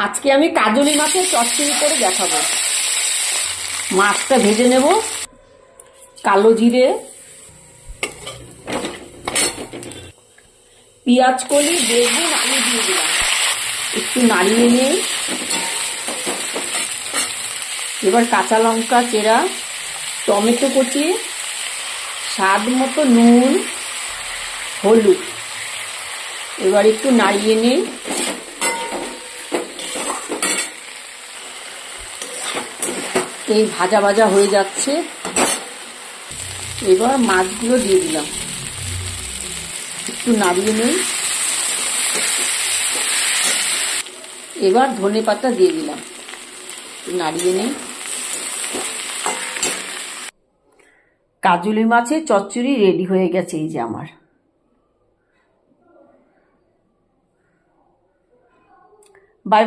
আজকে আমি কাজলি মাছের চচ্চড়ি করে দেখাবো। মাছটা ভেজে নেব। কালো জিরে, পেঁয়াজ কলি, বেগুন, আলু দিয়ে দিলাম। একটু নাড়িয়ে নিয়ে এবার কাঁচা লঙ্কা চেরা, টমেটো কুচি, স্বাদ মতো নুন, হলুদ। এবার একটু নাড়িয়ে নিই। এই ভাজা ভাজা হয়ে যাচ্ছে। এবার মাছগুলো দিয়ে দিলাম, একটু নাড়িয়ে নিই। এবার ধনে পাতা দিয়ে দিলাম, একটু নাড়িয়ে নিই। কাজলি মাছের চচ্চড়ি রেডি হয়ে গেছে। এই যে আমার। Bye bye.